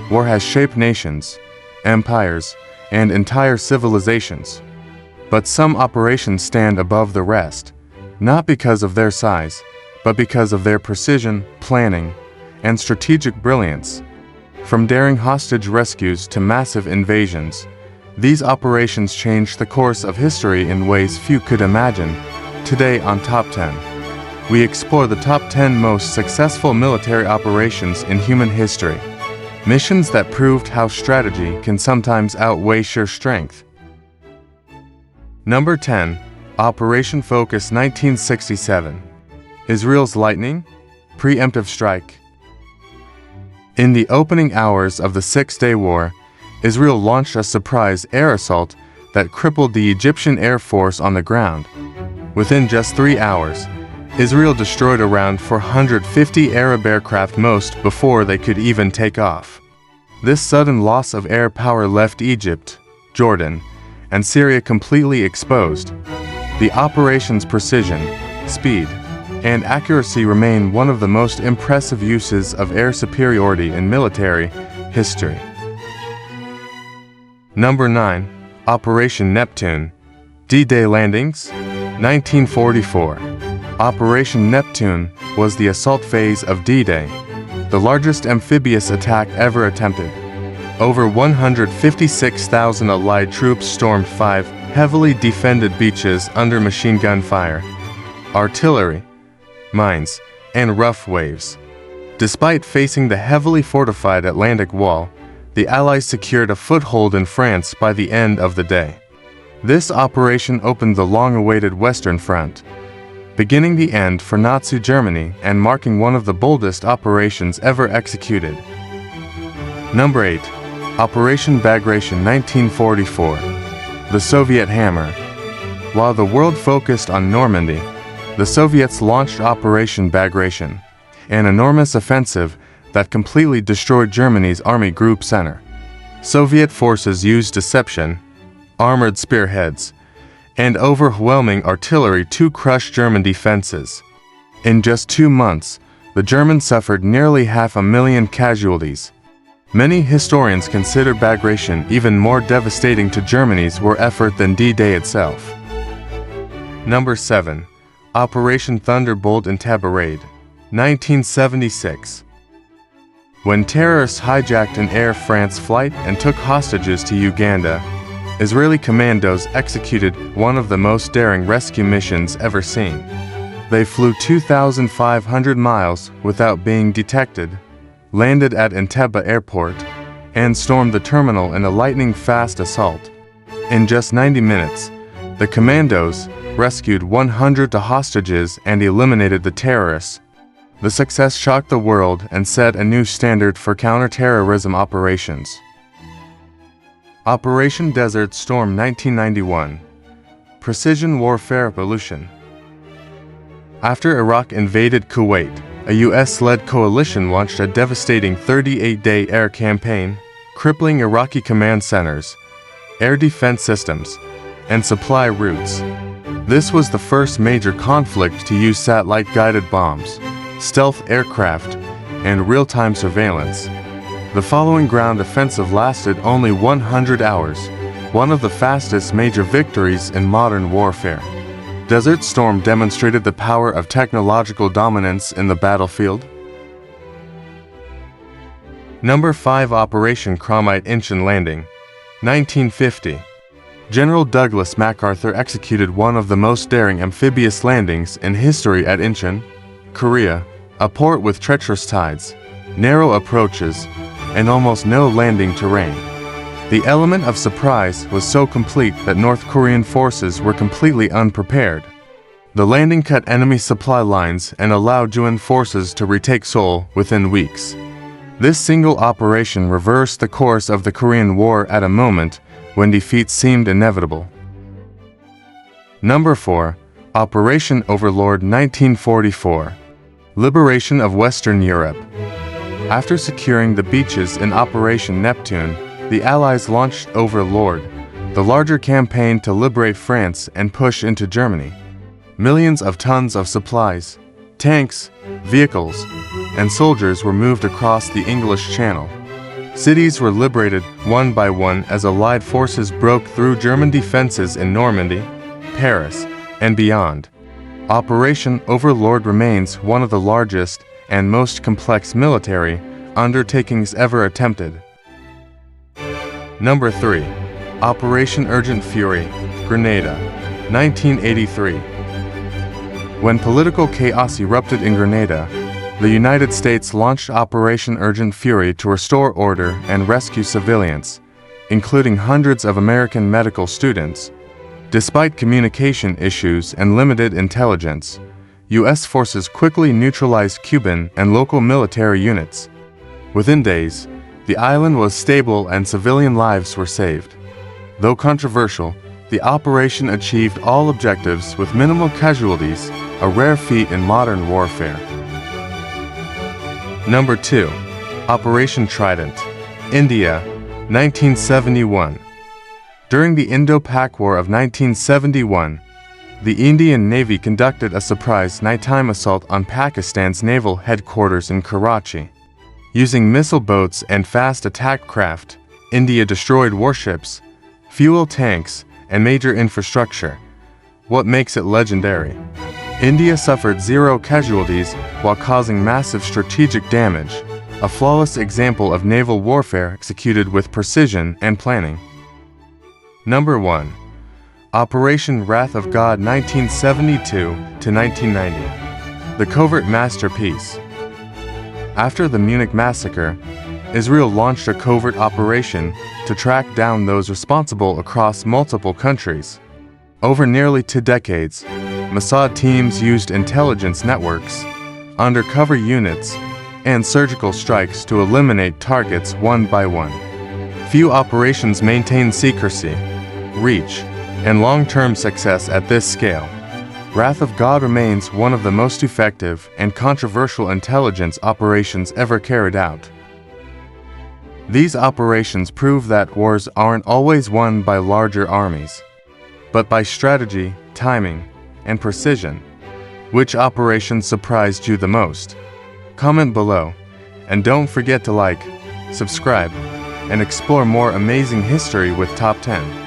war has shaped nations, empires, and entire civilizations. But some operations stand above the rest, not because of their size, but because of their precision, planning, and strategic brilliance. From daring hostage rescues to massive invasions, these operations changed the course of history in ways few could imagine. Today on Top 10, we explore the top 10 most successful military operations in human history. Missions that proved how strategy can sometimes outweigh sheer strength. Number 10. Operation Focus 1967. Israel's lightning, preemptive strike. In the opening hours of the Six-Day War, Israel launched a surprise air assault that crippled the Egyptian Air Force on the ground. Within just 3 hours, Israel destroyed around 450 Arab aircraft, most before they could even take off. This sudden loss of air power left Egypt, Jordan, and Syria completely exposed. The operation's precision, speed, and accuracy remain one of the most impressive uses of air superiority in military history. Number 9. Operation Neptune. D-Day landings, 1944. Operation Neptune was the assault phase of D-Day, the largest amphibious attack ever attempted. Over 156,000 Allied troops stormed 5 heavily defended beaches under machine gun fire, artillery, mines, and rough waves. Despite facing the heavily fortified Atlantic Wall, the Allies secured a foothold in France by the end of the day. This operation opened the long-awaited Western Front, beginning the end for Nazi Germany and marking one of the boldest operations ever executed. Number 8. Operation Bagration 1944. The Soviet Hammer. While the world focused on Normandy, the Soviets launched Operation Bagration, an enormous offensive that completely destroyed Germany's Army Group Center. Soviet forces used deception, armored spearheads, and overwhelming artillery to crush German defenses. In just 2 months, the Germans suffered nearly 500,000 casualties. Many historians consider Bagration even more devastating to Germany's war effort than D-Day itself. Number 7. Operation Thunderbolt Entebbe Raid, 1976. When terrorists hijacked an Air France flight and took hostages to Uganda, Israeli commandos executed one of the most daring rescue missions ever seen. They flew 2,500 miles without being detected, landed at Entebbe airport, and stormed the terminal in a lightning-fast assault. In just 90 minutes, the commandos rescued 100 hostages and eliminated the terrorists. The success shocked the world and set a new standard for counter-terrorism operations. Operation Desert Storm 1991. Precision Warfare Evolution. After Iraq invaded Kuwait, a US-led coalition launched a devastating 38-day air campaign, crippling Iraqi command centers, air defense systems, and supply routes. This was the first major conflict to use satellite-guided bombs, stealth aircraft, and real-time surveillance. The following ground offensive lasted only 100 hours, one of the fastest major victories in modern warfare. Desert Storm demonstrated the power of technological dominance in the battlefield. Number 5. Operation Chromite Incheon Landing, 1950. General Douglas MacArthur executed one of the most daring amphibious landings in history at Incheon, Korea, a port with treacherous tides, narrow approaches, and almost no landing terrain. The element of surprise was so complete that North Korean forces were completely unprepared. The landing cut enemy supply lines and allowed UN forces to retake Seoul within weeks. This single operation reversed the course of the Korean War at a moment when defeat seemed inevitable. Number 4. Operation Overlord 1944. Liberation of Western Europe. After securing the beaches in Operation Neptune, the Allies launched Overlord, the larger campaign to liberate France and push into Germany. Millions of tons of supplies, tanks, vehicles, and soldiers were moved across the English Channel. Cities were liberated one by one as Allied forces broke through German defenses in Normandy, Paris, and beyond. Operation Overlord remains one of the largest and most complex military undertakings ever attempted. Number 3. Operation Urgent Fury, Grenada, 1983. When political chaos erupted in Grenada, the United States launched Operation Urgent Fury to restore order and rescue civilians, including hundreds of American medical students. Despite communication issues and limited intelligence, U.S. forces quickly neutralized Cuban and local military units. Within days, the island was stable and civilian lives were saved. Though controversial, the operation achieved all objectives with minimal casualties, a rare feat in modern warfare. Number 2. Operation Trident, India, 1971. During the Indo-Pak War of 1971, the Indian Navy conducted a surprise nighttime assault on Pakistan's naval headquarters in Karachi. Using missile boats and fast attack craft, India destroyed warships, fuel tanks, and major infrastructure. What makes it legendary? India suffered 0 casualties while causing massive strategic damage, a flawless example of naval warfare executed with precision and planning. Number 1. Operation Wrath of God 1972 to 1990. The covert masterpiece. After the Munich massacre, Israel launched a covert operation to track down those responsible across multiple countries. Over nearly 2 decades, Mossad teams used intelligence networks, undercover units, and surgical strikes to eliminate targets one by one. Few operations maintain secrecy, reach, and long-term success at this scale. Wrath of God remains one of the most effective and controversial intelligence operations ever carried out. These operations prove that wars aren't always won by larger armies, but by strategy, timing, and precision. Which operation surprised you the most? Comment below, and don't forget to like, subscribe, and explore more amazing history with Top 10.